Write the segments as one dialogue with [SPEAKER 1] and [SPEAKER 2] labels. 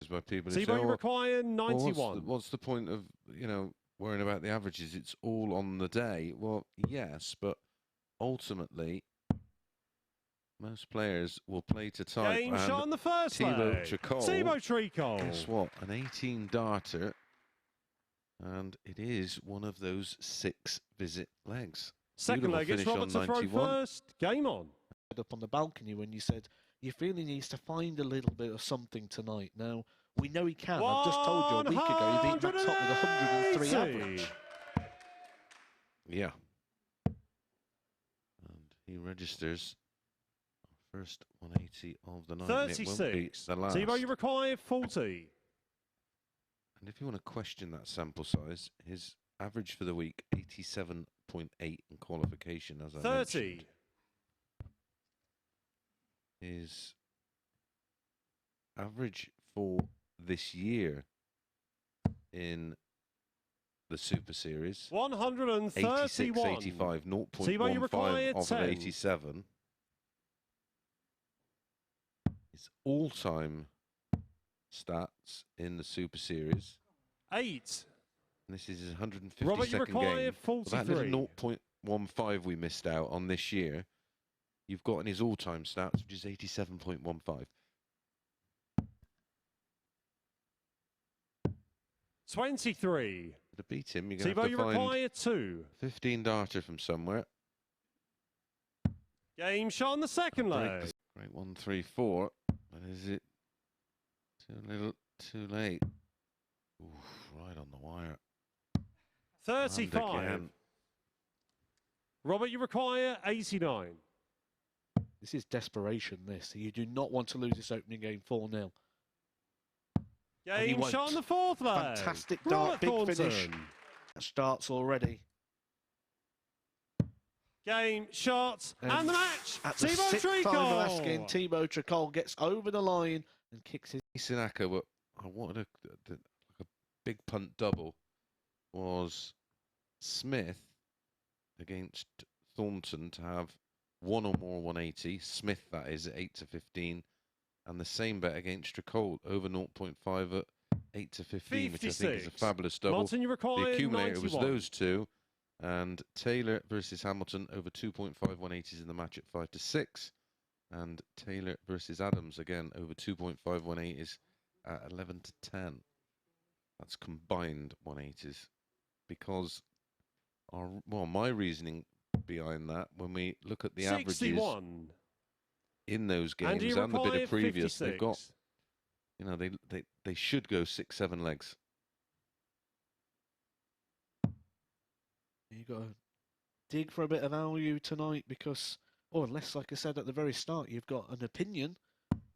[SPEAKER 1] by people who say,
[SPEAKER 2] Sibo, you
[SPEAKER 1] "Oh,
[SPEAKER 2] require
[SPEAKER 1] well,
[SPEAKER 2] 91.
[SPEAKER 1] what's the point of, worrying about the averages? It's all on the day." Well, yes, but ultimately, most players will play to type.
[SPEAKER 2] Game shot on the first
[SPEAKER 1] Thibaut
[SPEAKER 2] leg.
[SPEAKER 1] Tricol,
[SPEAKER 2] Thibaut Tricol.
[SPEAKER 1] guess what? An 18 darter, and it is one of those 6 visit legs.
[SPEAKER 2] Second leg, it's Robert to throw first. Game on.
[SPEAKER 3] Up on the balcony when you said you feel he needs to find a little bit of something tonight. Now we know he can. I've just told you a week ago he beat Max Hopp with 103 average.
[SPEAKER 1] Yeah, and he registers our first 180 of the night.
[SPEAKER 2] 36. Thibaut, you require 40.
[SPEAKER 1] And if you want to question that sample size, his average for the week 87.8 in qualification, as I
[SPEAKER 2] 30.
[SPEAKER 1] mentioned. His average for this year in the Super Series
[SPEAKER 2] 131.
[SPEAKER 1] 86, 85, 0.15 off of 87. His all-time stats in the Super Series
[SPEAKER 2] 8.
[SPEAKER 1] And this is his 152nd
[SPEAKER 2] Robert, you require
[SPEAKER 1] game.
[SPEAKER 2] 43.
[SPEAKER 1] That little 0.15 we missed out on this year, you've got in his all-time stats, which is 87.15.
[SPEAKER 2] 23.
[SPEAKER 1] To beat him, you're going to have to
[SPEAKER 2] find 2.
[SPEAKER 1] 15 darter from somewhere.
[SPEAKER 2] Game shot on the second leg.
[SPEAKER 1] Great 1, 3, 4. But is it too late? Oof, right on the wire.
[SPEAKER 2] 35. Robert, you require 89.
[SPEAKER 3] This is desperation, this. You do not want to lose this opening game 4-0.
[SPEAKER 2] Game shot on the fourth leg.
[SPEAKER 3] Fantastic dart, big finish. That starts already.
[SPEAKER 2] Game shot and the match.
[SPEAKER 3] At the
[SPEAKER 2] Thibaut
[SPEAKER 3] 6th time of
[SPEAKER 2] Tricol.
[SPEAKER 3] asking, Thibaut Tricol gets over the line and kicks his...
[SPEAKER 1] Sinaka, but I wanted a big punt double, was Smith against Thornton to have 1 or more 180. Smith, that is, at 8 to 15. And the same bet against Tricol over 0.5 at 8 to 15,
[SPEAKER 2] 56.
[SPEAKER 1] Which I think is a fabulous double.
[SPEAKER 2] Martin, you require
[SPEAKER 1] the accumulator
[SPEAKER 2] 91.
[SPEAKER 1] was those two. And Taylor versus Hamilton over 2.5 180s in the match at 5 to 6. And Taylor versus Adams again over 2.5 180s at 11 to 10. That's combined 180s. Because my reasoning behind that, when we look at the
[SPEAKER 2] 61.
[SPEAKER 1] averages in those games and the bit of previous,
[SPEAKER 2] 56.
[SPEAKER 1] they've got, they should go 6, 7 legs.
[SPEAKER 3] You've got to dig for a bit of value tonight because, unless, like I said at the very start, you've got an opinion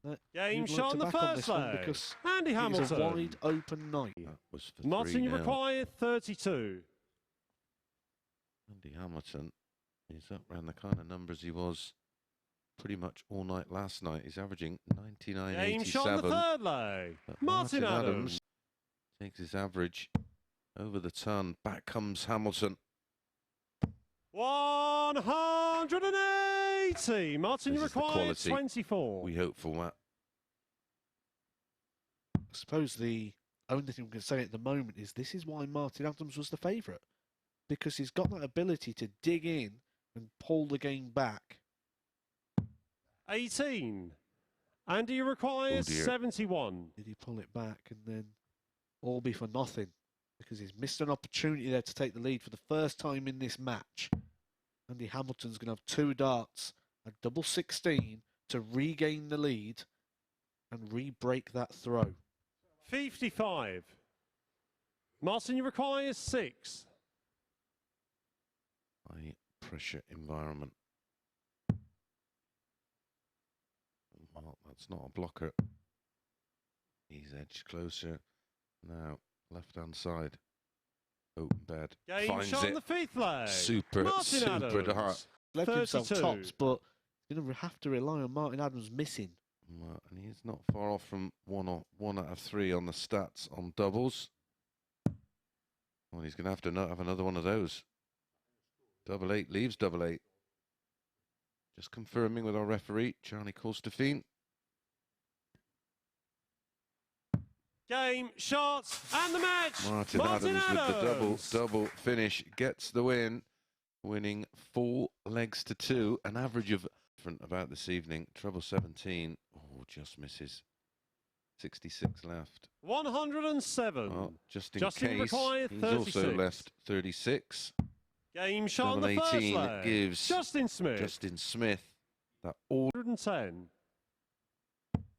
[SPEAKER 3] that
[SPEAKER 2] Game shot on the first leg.
[SPEAKER 3] Because
[SPEAKER 2] Andy Hamilton.
[SPEAKER 3] it's a wide open night.
[SPEAKER 1] That was for
[SPEAKER 2] Martin, you
[SPEAKER 1] now.
[SPEAKER 2] require 32.
[SPEAKER 1] Andy Hamilton is up around the kind of numbers he was pretty much all night last night. He's averaging 99.87.
[SPEAKER 2] Game shot on the third leg. Martin Adams
[SPEAKER 1] takes his average over the ton. Back comes Hamilton.
[SPEAKER 2] 180. Martin, you require 24.
[SPEAKER 1] We hope for that.
[SPEAKER 3] I suppose the only thing we can say at the moment is this is why Martin Adams was the favourite. Because he's got that ability to dig in and pull the game back.
[SPEAKER 2] 18. Andy, you require 71.
[SPEAKER 3] Did he pull it back and then all be for nothing? Because he's missed an opportunity there to take the lead for the first time in this match. Andy Hamilton's going to have 2 darts, a double 16 to regain the lead and re-break that throw.
[SPEAKER 2] 55. Martin, you require 6.
[SPEAKER 1] High pressure environment. Well, that's not a blocker. He's edged closer. Now, left-hand side. Open bed.
[SPEAKER 2] Game
[SPEAKER 1] finds
[SPEAKER 2] shot
[SPEAKER 1] it.
[SPEAKER 2] on the 5th leg.
[SPEAKER 1] Super dart.
[SPEAKER 3] Left himself
[SPEAKER 2] 32.
[SPEAKER 3] tops, but he's going to have to rely on Martin Adams missing.
[SPEAKER 1] And he's not far off from 1 out of 3 on the stats on doubles. Well, he's going to have have another one of those. Double 8 leaves double 8. Just confirming with our referee, Charlie Colstefine.
[SPEAKER 2] Game, shots, and the match.
[SPEAKER 1] Martin Adams with the double finish gets the win, winning 4 legs to 2, an average of different about this evening. Treble 17, oh, just misses. 66 left.
[SPEAKER 2] 107.
[SPEAKER 1] Well, just in
[SPEAKER 2] Justin
[SPEAKER 1] case,
[SPEAKER 2] Require,
[SPEAKER 1] he's
[SPEAKER 2] 36.
[SPEAKER 1] also left 36.
[SPEAKER 2] Game shot on
[SPEAKER 1] Double
[SPEAKER 2] the first
[SPEAKER 1] 18
[SPEAKER 2] leg.
[SPEAKER 1] gives
[SPEAKER 2] Justin Smith.
[SPEAKER 1] Justin Smith that all
[SPEAKER 2] 110.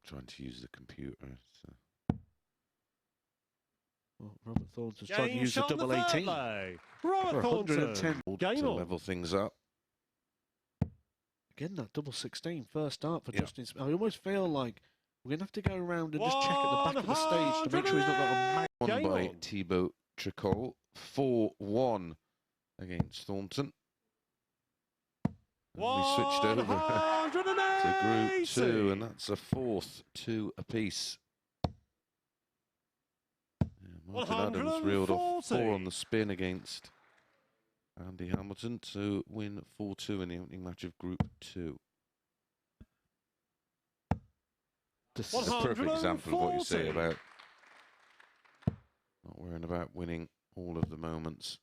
[SPEAKER 1] trying to use the computer. So.
[SPEAKER 3] Well, Robert Thornton's trying to
[SPEAKER 2] Game
[SPEAKER 3] use the
[SPEAKER 2] shot on
[SPEAKER 3] double
[SPEAKER 2] the third
[SPEAKER 3] 18.
[SPEAKER 2] leg.
[SPEAKER 3] For
[SPEAKER 2] Robert Thornton.
[SPEAKER 3] 110.
[SPEAKER 2] Game
[SPEAKER 1] to
[SPEAKER 2] on.
[SPEAKER 1] level things up.
[SPEAKER 3] Again, that double 16 first start for
[SPEAKER 1] Yeah.
[SPEAKER 3] Justin Smith. I almost feel like we're going to have to go around and just check at the back of the stage to make sure he's not got a
[SPEAKER 1] Won
[SPEAKER 2] Game
[SPEAKER 1] by
[SPEAKER 2] on.
[SPEAKER 1] Thibaut Tricol, 4-1 against Thornton. And we switched over to Group 2, and that's a 4th, 2 apiece. Yeah, Martin Adams reeled off 4 on the spin against Andy Hamilton to win 4-2 in the opening match of Group 2.
[SPEAKER 3] This
[SPEAKER 1] A
[SPEAKER 3] is
[SPEAKER 1] perfect example of what you say
[SPEAKER 2] 140.
[SPEAKER 1] about not worrying about winning all of the moments.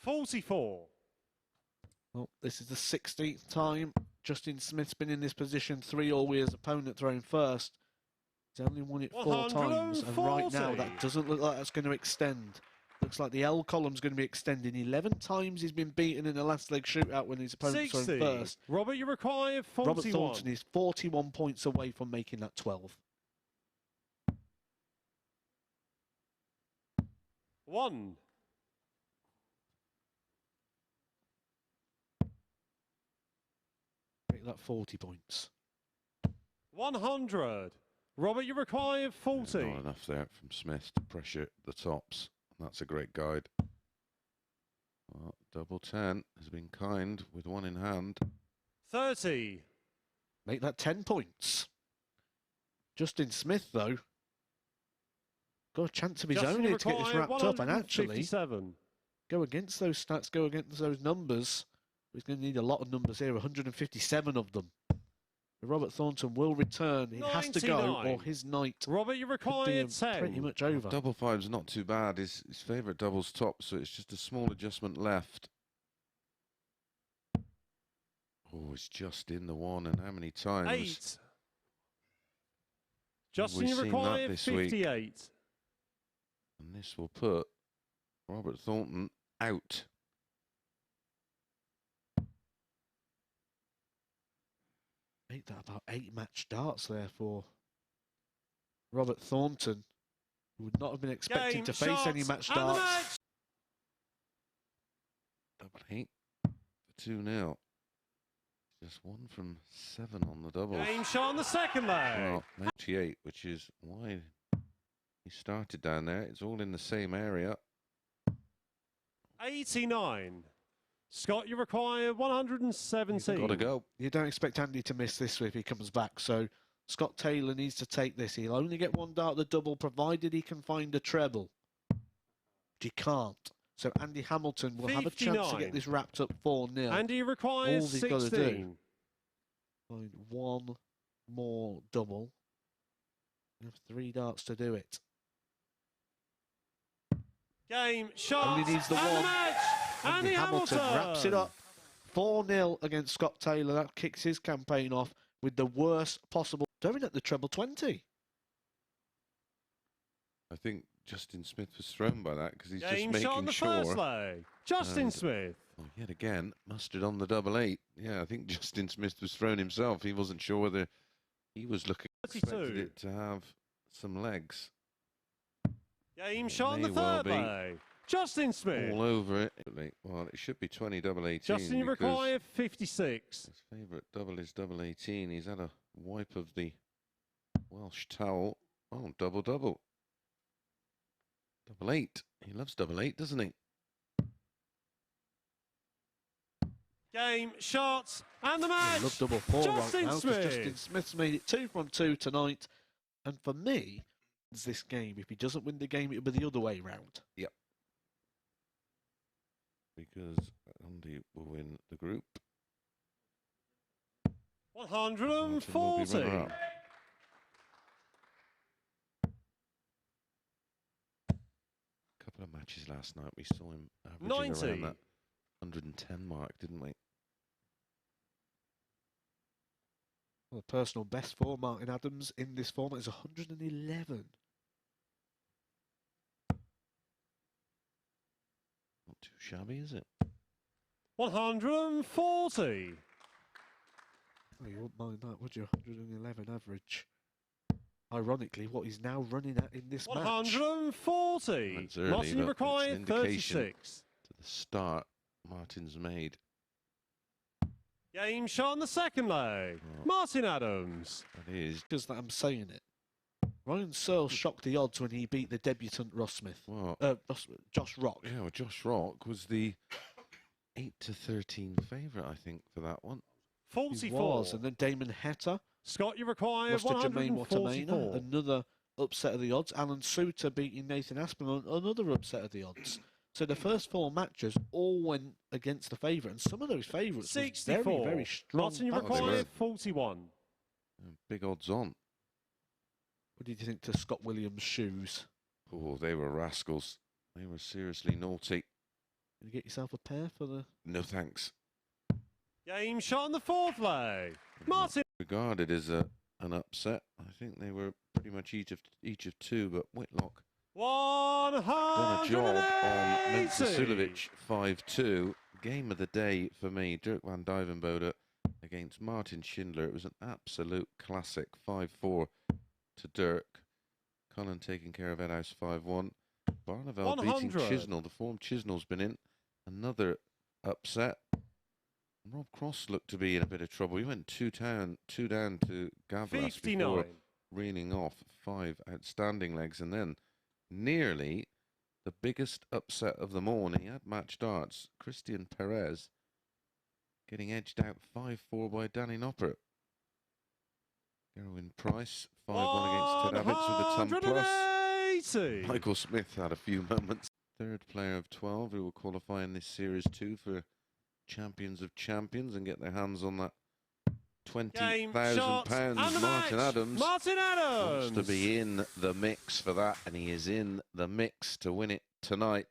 [SPEAKER 2] 44.
[SPEAKER 3] Well, this is the 16th time Justin Smith's been in this position. 3-all with his opponent thrown first. He's only won it 4 times, and right now
[SPEAKER 2] 140.
[SPEAKER 3] that doesn't look like that's going to extend. Looks like the L column's going to be extending. 11 times he's been beaten in the last leg shootout when his opponent thrown
[SPEAKER 2] 60.
[SPEAKER 3] first.
[SPEAKER 2] Robert, you require 41.
[SPEAKER 3] Robert Thornton is 41 points away from making that 12.
[SPEAKER 2] 1.
[SPEAKER 3] Make that 40 points.
[SPEAKER 2] 100. Robert, you require 40.
[SPEAKER 1] Not enough there from Smith to pressure the tops. That's a great guide. Well, double 10 has been kind with 1 in hand.
[SPEAKER 2] 30.
[SPEAKER 3] Make that 10 points. Justin Smith, though, got a chance of his
[SPEAKER 2] Justin,
[SPEAKER 3] own
[SPEAKER 2] you
[SPEAKER 3] here to get this
[SPEAKER 2] require
[SPEAKER 3] wrapped up and actually
[SPEAKER 2] 157.
[SPEAKER 3] go against those stats, go against those numbers. He's going to need a lot of numbers here, 157 of them. Robert Thornton will return. He has to go,
[SPEAKER 2] 99.
[SPEAKER 3] or his night
[SPEAKER 2] Robert, you
[SPEAKER 3] could be
[SPEAKER 2] require 10.
[SPEAKER 3] pretty much over.
[SPEAKER 1] Double 5's not too bad. His favourite double's top, so it's just a small adjustment left. Oh, it's just in the 1, and how many times?
[SPEAKER 2] 8. Justin,
[SPEAKER 1] we
[SPEAKER 2] you
[SPEAKER 1] seen that
[SPEAKER 2] require
[SPEAKER 1] this week?
[SPEAKER 2] 58.
[SPEAKER 1] And this will put Robert Thornton out.
[SPEAKER 3] Make that about 8 match darts there for Robert Thornton, who would not have been expecting
[SPEAKER 2] Game,
[SPEAKER 3] to face any
[SPEAKER 2] shots,
[SPEAKER 3] match
[SPEAKER 2] and the
[SPEAKER 3] darts.
[SPEAKER 2] match.
[SPEAKER 1] Double 8 for 2-0. Just 1 from 7 on the doubles.
[SPEAKER 2] Game shot on the second leg.
[SPEAKER 1] Well, 98, which is why he started down there. It's all in the same area.
[SPEAKER 2] 89. Scott, you require 117.
[SPEAKER 1] Got to go.
[SPEAKER 3] You don't expect Andy to miss this if he comes back, so Scott Taylor needs to take this. He'll only get 1 dart at the double, provided he can find a treble. But he can't. So Andy Hamilton will have a chance to
[SPEAKER 2] 59.
[SPEAKER 3] get this wrapped up 4-0.
[SPEAKER 2] Andy requires
[SPEAKER 3] All he's got to
[SPEAKER 2] 16.
[SPEAKER 3] Find 1 more double. You have 3 darts to do it.
[SPEAKER 2] Game, shots,
[SPEAKER 3] Only needs the
[SPEAKER 2] and
[SPEAKER 3] one.
[SPEAKER 2] the match.
[SPEAKER 3] Andy Hamilton wraps it up 4-0 against Scott Taylor. That kicks his campaign off with the worst possible. Doing at the treble 20.
[SPEAKER 1] I think Justin Smith was thrown by that because he's
[SPEAKER 2] Game
[SPEAKER 1] just
[SPEAKER 2] shot on
[SPEAKER 1] making
[SPEAKER 2] the
[SPEAKER 1] sure.
[SPEAKER 2] first leg. Justin
[SPEAKER 1] And-
[SPEAKER 2] Smith.
[SPEAKER 1] Oh, yet again, mustered on the double 8. Yeah, I think Justin Smith was thrown himself. He wasn't sure whether he was looking. Expected
[SPEAKER 2] 32.
[SPEAKER 1] it to have some legs.
[SPEAKER 2] Game
[SPEAKER 1] It
[SPEAKER 2] shot on the
[SPEAKER 1] may well
[SPEAKER 2] third
[SPEAKER 1] be.
[SPEAKER 2] leg. Justin Smith.
[SPEAKER 1] All over it. Well, it should be 20 double 18.
[SPEAKER 2] Justin, you
[SPEAKER 1] because
[SPEAKER 2] require 56.
[SPEAKER 1] his favourite double is double 18. He's had a wipe of the Welsh towel. Oh, double double. Double 8. He loves double 8, doesn't he?
[SPEAKER 2] Game, shots, and the
[SPEAKER 3] I
[SPEAKER 2] match.
[SPEAKER 3] love double 4 right
[SPEAKER 2] Justin
[SPEAKER 3] now. 'Cause
[SPEAKER 2] Smith.
[SPEAKER 3] Justin Smith's made it 2 from 2 tonight. And for me, it's this game. If he doesn't win the game, it'll be the other way round.
[SPEAKER 1] Because Andy will win the group.
[SPEAKER 2] 140.
[SPEAKER 1] Martin will be runner-up. matches last night. We saw him averaging
[SPEAKER 2] 90.
[SPEAKER 1] around that 110 mark, didn't we?
[SPEAKER 3] Well, the personal best for Martin Adams in this format is 111.
[SPEAKER 1] Not too shabby, is it?
[SPEAKER 2] 140.
[SPEAKER 3] Oh, you wouldn't mind that, would you? 111 average. Ironically, what he's now running at in this match.
[SPEAKER 2] 140.
[SPEAKER 1] That's early,
[SPEAKER 2] Martin, you
[SPEAKER 1] but it's an
[SPEAKER 2] require
[SPEAKER 1] indication
[SPEAKER 2] 36.
[SPEAKER 1] To the start Martin's made.
[SPEAKER 2] Game shot on the second leg.
[SPEAKER 1] Oh.
[SPEAKER 2] Martin Adams.
[SPEAKER 1] That is.
[SPEAKER 3] Because that I'm saying it. Ryan Searle shocked the odds when he beat the debutant Ross Smith.
[SPEAKER 1] Well,
[SPEAKER 3] Josh Rock.
[SPEAKER 1] yeah, well, Josh Rock was the 8-13 favourite, I think, for that one.
[SPEAKER 2] 44.
[SPEAKER 3] He was, and then Damon Heta
[SPEAKER 2] Scott, you require
[SPEAKER 3] lost to Jermaine
[SPEAKER 2] 144.
[SPEAKER 3] Watamena, another upset of the odds. Alan Suter beating Nathan Aspinall, another upset of the odds. So the first four matches all went against the favourite, and some of those favourites
[SPEAKER 2] 64.
[SPEAKER 3] were very, very strong.
[SPEAKER 2] Martin, you
[SPEAKER 3] battles.
[SPEAKER 1] They
[SPEAKER 2] require
[SPEAKER 1] were.
[SPEAKER 2] 41.
[SPEAKER 1] Big odds on.
[SPEAKER 3] What did you think to Scott Williams' shoes?
[SPEAKER 1] Oh, they were rascals. They were seriously naughty.
[SPEAKER 3] Did you get yourself a pair for the...
[SPEAKER 1] No thanks.
[SPEAKER 2] Game shot on the fourth leg. Martin.
[SPEAKER 1] Regarded as an upset. I think they were pretty much each of two, but Whitlock done a job on
[SPEAKER 2] 180.
[SPEAKER 1] Mensah-Suljovic 5-2. Game of the day for me. Dirk van Dijvenbode against Martin Schindler. It was an absolute classic. 5-4 to Dirk. Cullen taking care of Edhouse 5-1. Barneveld beating
[SPEAKER 2] 100.
[SPEAKER 1] Chisnell. The form Chisnell's been in. Another upset. Rob Cross looked to be in a bit of trouble. He went two down to Gavras
[SPEAKER 2] 59.
[SPEAKER 1] before reeling off 5 outstanding legs, and then nearly the biggest upset of them all. And he had match darts. Christian Perez getting edged out 5-4 by Danny Noppert. Gerwin Price 5-1 against Ted Abbots with a ton plus.
[SPEAKER 2] 180.
[SPEAKER 1] Michael Smith had a few moments. Third player of 12 who will qualify in this series 2 for Champions of Champions and get their hands on that £20,000. Martin Adams wants to be in the mix for that, and he is in the mix to win it tonight.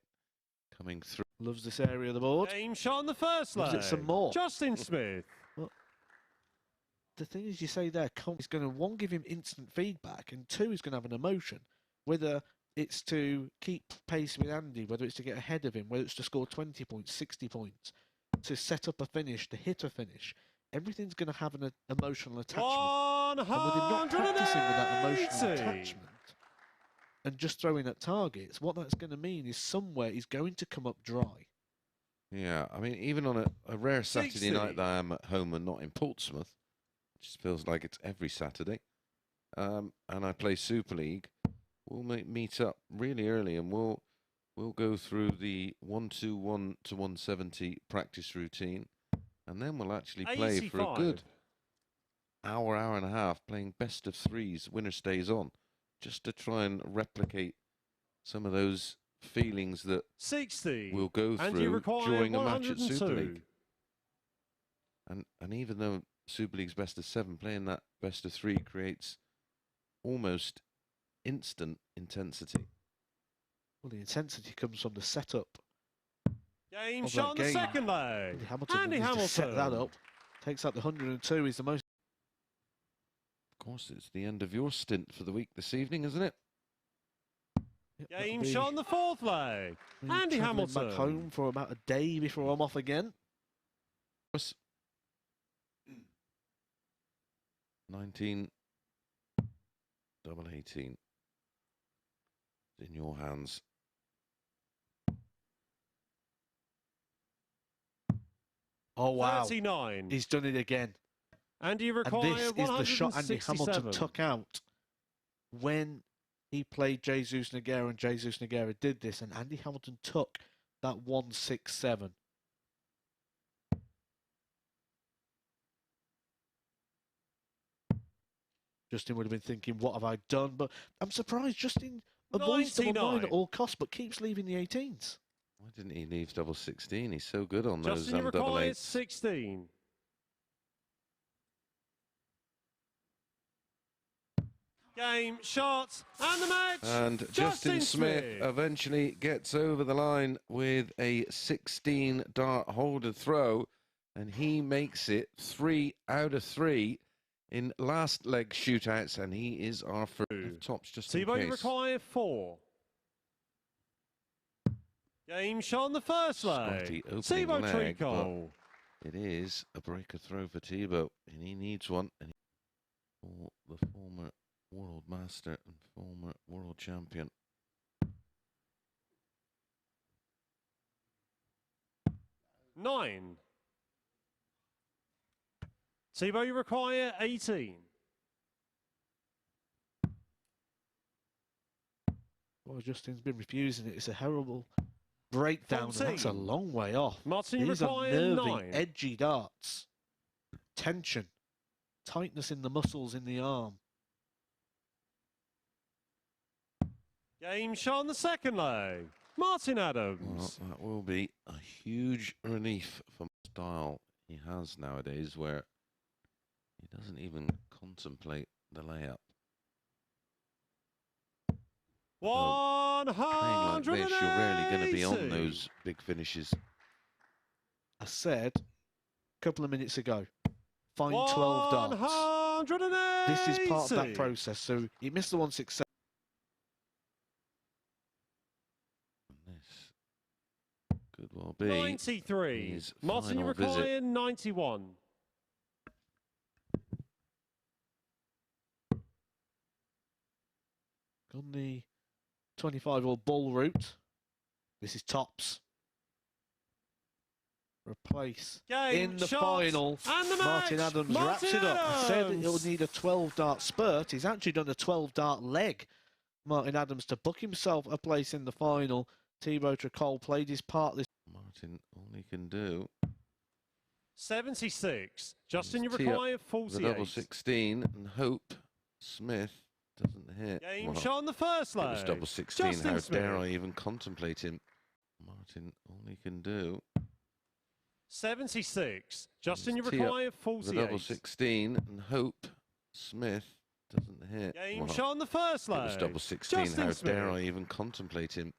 [SPEAKER 1] Coming through.
[SPEAKER 3] Loves this area of the board.
[SPEAKER 2] Game shot on the first leg.
[SPEAKER 3] Loves it some more.
[SPEAKER 2] Justin Smith.
[SPEAKER 3] The thing is, you say there, he's going to, one, give him instant feedback, and two, he's going to have an emotion. Whether it's to keep pace with Andy, whether it's to get ahead of him, whether it's to score 20 points, 60 points, to set up a finish, to hit a finish. Everything's going to have an emotional attachment. And with him not practicing with that emotional attachment and just throwing at targets, what that's going to mean is somewhere he's going to come up dry.
[SPEAKER 1] Yeah, I mean, even on a rare Saturday night that I am at home and not in Portsmouth, it just feels like it's every Saturday, and I play Super League, we'll meet up really early and we'll go through the 1-2-1 to 170 practice routine, and then we'll actually play
[SPEAKER 2] 85.
[SPEAKER 1] for a good hour and a half, playing best of threes, winner stays on, just to try and replicate some of those feelings that
[SPEAKER 2] 60.
[SPEAKER 1] we'll go
[SPEAKER 2] And you
[SPEAKER 1] through
[SPEAKER 2] require
[SPEAKER 1] during a match at
[SPEAKER 2] 102.
[SPEAKER 1] Super League. And even though Super League's best of 7, playing that best of 3 creates almost instant intensity.
[SPEAKER 3] Well, the intensity comes from the setup.
[SPEAKER 2] Game
[SPEAKER 3] of
[SPEAKER 2] shot on
[SPEAKER 3] that
[SPEAKER 2] the
[SPEAKER 3] game.
[SPEAKER 2] second leg.
[SPEAKER 3] Andy Hamilton needs to set that up. Takes out the 102. He's the most.
[SPEAKER 1] Of course, it's the end of your stint for the week this evening, isn't it?
[SPEAKER 3] Yep,
[SPEAKER 2] Game shot on the fourth leg. Andy Hamilton.
[SPEAKER 3] Back home for about a day before I'm off again.
[SPEAKER 1] 19 double 18. It's in your hands.
[SPEAKER 3] Oh wow!
[SPEAKER 2] 39.
[SPEAKER 3] He's done it again.
[SPEAKER 2] Andy require
[SPEAKER 3] And this is the shot Andy Hamilton
[SPEAKER 2] 167.
[SPEAKER 3] took out when he played Jesus Nogueira, and Jesus Nogueira did this, and Andy Hamilton took that 167. Justin would have been thinking, what have I done? But I'm surprised Justin avoids double 9 at all costs, but keeps leaving the 18s.
[SPEAKER 1] Why didn't he leave double 16? He's so good on those
[SPEAKER 2] Justin, you
[SPEAKER 1] double
[SPEAKER 2] require
[SPEAKER 1] 8s.
[SPEAKER 2] 16. Game, shot, and the match.
[SPEAKER 1] And Justin Smith eventually gets over the line with a 16 dart holder throw, and he makes it 3 out of 3 in last leg shootouts, and he is our first tops just in
[SPEAKER 2] Thibaut
[SPEAKER 1] case.
[SPEAKER 2] require 4. Game shot on the first leg. Thibaut Tricol.
[SPEAKER 1] It is a breaker throw for Thibaut, and he needs one. And for the former world master and former world champion.
[SPEAKER 2] Nine. Thibaut, you require 18.
[SPEAKER 3] Well, Justin's been refusing it. It's a horrible breakdown, and
[SPEAKER 2] 14.
[SPEAKER 3] that's a long way off.
[SPEAKER 2] Martin,
[SPEAKER 3] These are
[SPEAKER 2] require
[SPEAKER 3] nervy,
[SPEAKER 2] 9.
[SPEAKER 3] edgy darts. Tension. Tightness in the muscles in the arm.
[SPEAKER 2] Game shot on the second leg. Martin Adams.
[SPEAKER 1] Well, that will be a huge relief for the style he has nowadays, where he doesn't even contemplate the layup.
[SPEAKER 2] 180.
[SPEAKER 1] Playing like this, you're rarely going to be on those big finishes.
[SPEAKER 3] I said a couple of minutes ago, find 12 darts.
[SPEAKER 2] 180.
[SPEAKER 3] This is part of that process. So he missed the 167.
[SPEAKER 1] This could well be
[SPEAKER 2] 93.
[SPEAKER 1] his
[SPEAKER 2] Martin, you
[SPEAKER 1] final
[SPEAKER 2] require
[SPEAKER 1] visit.
[SPEAKER 2] 91.
[SPEAKER 3] On the 25-hole ball route. This is tops. Replace
[SPEAKER 2] Game,
[SPEAKER 3] in the
[SPEAKER 2] shot,
[SPEAKER 3] final.
[SPEAKER 2] and the
[SPEAKER 3] Martin
[SPEAKER 2] match.
[SPEAKER 3] Adams
[SPEAKER 2] Martin
[SPEAKER 3] wraps it up. I said
[SPEAKER 2] Adams.
[SPEAKER 3] he'll need a 12-dart spurt. He's actually done a 12-dart leg. Martin Adams to book himself a place in the final. Thibaut Tricol played his part. This
[SPEAKER 1] Martin, all he can do
[SPEAKER 2] 76. Justin, you
[SPEAKER 1] is tee up
[SPEAKER 2] require
[SPEAKER 1] the
[SPEAKER 2] 48.
[SPEAKER 1] double 16 and hope Smith doesn't hit.
[SPEAKER 2] Game
[SPEAKER 1] Well,
[SPEAKER 2] shot on the first
[SPEAKER 1] it was
[SPEAKER 2] leg.
[SPEAKER 1] double 16.
[SPEAKER 2] Justin
[SPEAKER 1] How
[SPEAKER 2] Smith.
[SPEAKER 1] dare I even contemplate him? Martin, all he can do
[SPEAKER 2] 76. Justin, you
[SPEAKER 1] is tee up
[SPEAKER 2] require
[SPEAKER 1] the
[SPEAKER 2] 48.
[SPEAKER 1] double 16 and hope Smith doesn't hit.
[SPEAKER 2] Game
[SPEAKER 1] Well,
[SPEAKER 2] shot on the first
[SPEAKER 1] it
[SPEAKER 2] leg.
[SPEAKER 1] was double 16.
[SPEAKER 2] Justin
[SPEAKER 1] How
[SPEAKER 2] Smith.
[SPEAKER 1] dare I even contemplate him?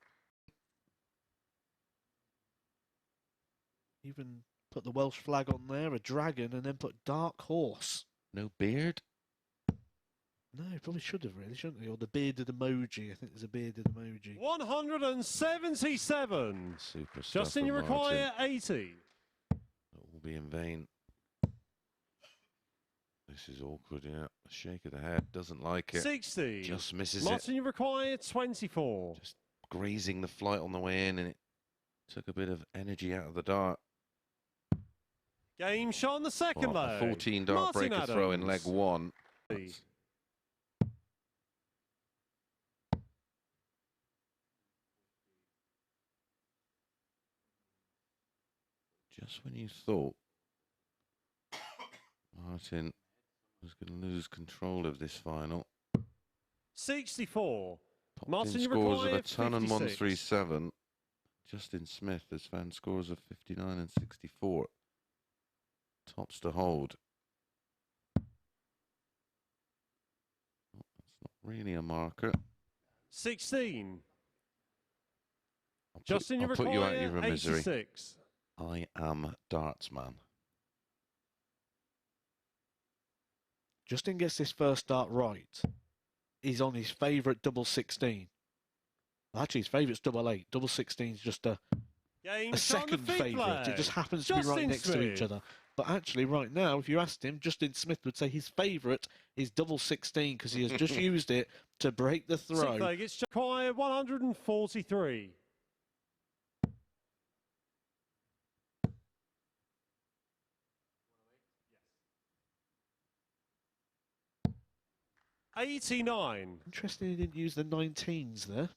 [SPEAKER 3] even put the Welsh flag on there, a dragon, and then put dark horse.
[SPEAKER 1] No beard?
[SPEAKER 3] No, probably should have really, shouldn't he? Or the bearded emoji. I think there's a bearded emoji.
[SPEAKER 2] 177.
[SPEAKER 1] Super stuff
[SPEAKER 2] Justin,
[SPEAKER 1] from
[SPEAKER 2] you require
[SPEAKER 1] Martin.
[SPEAKER 2] 80.
[SPEAKER 1] It will be in vain. This is awkward, yeah. A shake of the head, doesn't like it.
[SPEAKER 2] 60.
[SPEAKER 1] Just misses
[SPEAKER 2] Martin, you require 24.
[SPEAKER 1] it. Just grazing the flight on the way in, and it took a bit of energy out of the dart.
[SPEAKER 2] Game shot on the second
[SPEAKER 1] Well, a
[SPEAKER 2] leg.
[SPEAKER 1] 14 dart
[SPEAKER 2] Martin
[SPEAKER 1] breaker throw in leg
[SPEAKER 2] Adams.
[SPEAKER 1] 1. That's- Just when you thought Martin was going to lose control of this final,
[SPEAKER 2] 64.
[SPEAKER 1] popped
[SPEAKER 2] Martin,
[SPEAKER 1] in
[SPEAKER 2] you
[SPEAKER 1] scores of
[SPEAKER 2] require
[SPEAKER 1] a ton and
[SPEAKER 2] 56.
[SPEAKER 1] 137. Justin Smith has found scores of 59 and 64. Tops to hold. Oh, that's not really a marker.
[SPEAKER 2] 16.
[SPEAKER 1] I'll
[SPEAKER 2] Justin, you
[SPEAKER 1] I'll put you out
[SPEAKER 2] require
[SPEAKER 1] of your misery.
[SPEAKER 2] 86.
[SPEAKER 1] I am Dartsman.
[SPEAKER 3] Justin gets this first dart right. He's on his favourite double 16. Actually, his favourite's double 8. Double 16 is just a
[SPEAKER 2] Game shot on the
[SPEAKER 3] second
[SPEAKER 2] fifth
[SPEAKER 3] favourite. It
[SPEAKER 2] leg.
[SPEAKER 3] just happens to be right
[SPEAKER 2] Justin
[SPEAKER 3] next to each
[SPEAKER 2] Smith.
[SPEAKER 3] other. But actually, right now, if you asked him, Justin Smith would say his favourite is double 16 because he has just used it to break the
[SPEAKER 2] Sixth
[SPEAKER 3] throw.
[SPEAKER 2] leg, it's require 143. Yes. 89.
[SPEAKER 3] Interesting he didn't use the 19s there.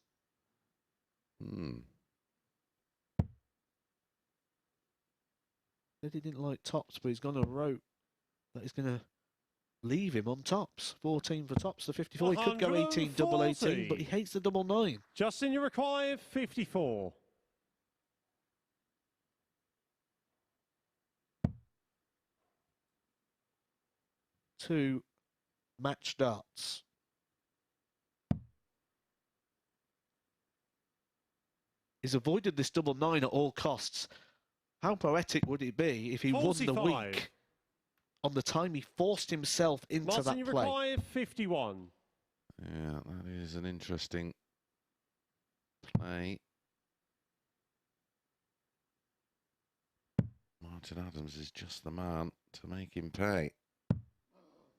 [SPEAKER 1] Hmm.
[SPEAKER 3] Said he didn't like tops, but he's gone a route that is going to leave him on tops. 14 for tops, the 54. He could go 18, double 18, but he
[SPEAKER 2] 140.
[SPEAKER 3] hates the double 9.
[SPEAKER 2] Justin, you require 54.
[SPEAKER 3] Two match darts. He's avoided this double 9 at all costs. How poetic would it be if he won the
[SPEAKER 2] 45.
[SPEAKER 3] week on the time he forced himself into
[SPEAKER 2] Martin, you
[SPEAKER 3] that play?
[SPEAKER 2] require 51.
[SPEAKER 1] Yeah, that is an interesting play. Martin Adams is just the man to make him pay.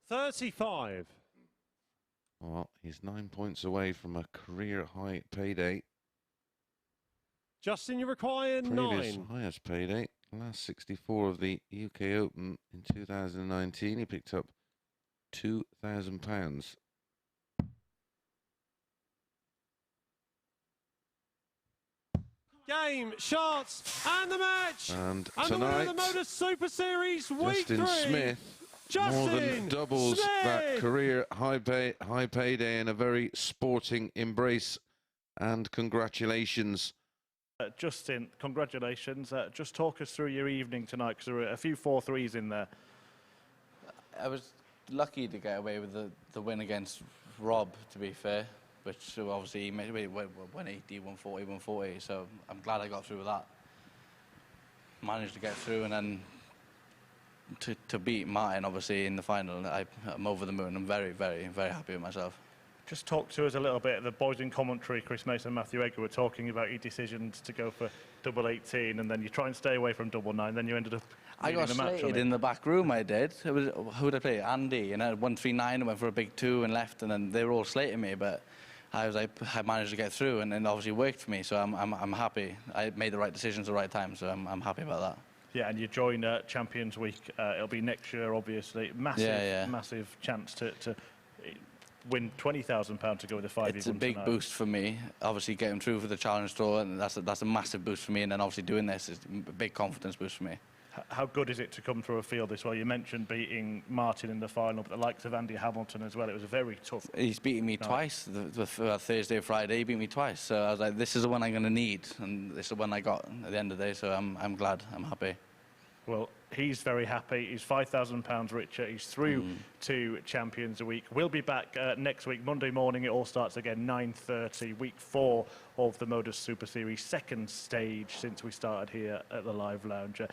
[SPEAKER 2] 35.
[SPEAKER 1] Well, he's 9 points away from a career high payday.
[SPEAKER 2] Justin, you require
[SPEAKER 1] Previous
[SPEAKER 2] 9.
[SPEAKER 1] highest payday, last 64 of the UK Open in 2019, he picked up £2,000.
[SPEAKER 2] Game, shots, and the match.
[SPEAKER 1] And
[SPEAKER 2] the winner of
[SPEAKER 1] tonight,
[SPEAKER 2] the Motor Super Series Week
[SPEAKER 1] Justin
[SPEAKER 2] 3.
[SPEAKER 1] Smith
[SPEAKER 2] Justin
[SPEAKER 1] more than doubles that
[SPEAKER 2] Smith.
[SPEAKER 1] career high payday in a very sporting embrace. And congratulations.
[SPEAKER 4] Justin, congratulations. Just talk us through your evening tonight, because there were a few 4-3s in there.
[SPEAKER 5] I was lucky to get away with the win against Rob, to be fair, which obviously he made 180, 140, 140, so I'm glad I got through with that. Managed to get through, and then to beat Martin, obviously, in the final, I'm over the moon. I'm very, very, very happy with myself.
[SPEAKER 4] Just talk to us a little bit. The boys in commentary, Chris Mason and Matthew Egger, were talking about your decisions to go for double 18, and then you try and stay away from double 9, then you ended up
[SPEAKER 5] I got
[SPEAKER 4] the match on
[SPEAKER 5] slated
[SPEAKER 4] it.
[SPEAKER 5] in the back room, I did. It was, who did I play? Andy, and I had 139, I went for a big 2 and left, and then they were all slating me, but I managed to get through, and it obviously worked for me, so I'm happy. I made the right decisions at the right time, so I'm happy about that.
[SPEAKER 4] Yeah, and you join Champions Week. It'll be next year, obviously. Massive chance to win £20,000 to go with the 5
[SPEAKER 5] It's a big boost for me. Obviously, getting through for the Challenge Tour, and that's a massive boost for me. And then obviously doing this is a big confidence boost for me.
[SPEAKER 4] How good is it to come through a field this well? You mentioned beating Martin in the final, but the likes of Andy Hamilton as well. It was a very tough.
[SPEAKER 5] He's beaten me twice. The Thursday, Friday, he beat me twice. So I was like, this is the one I'm going to need, and this is the one I got at the end of the day. So I'm glad. I'm happy.
[SPEAKER 4] Well, he's very happy. He's £5,000 richer. He's through to Champions Week. We'll be back next week, Monday morning. It all starts again, 9:30, week 4 of the Modus Super Series, second stage since we started here at the Live Lounge.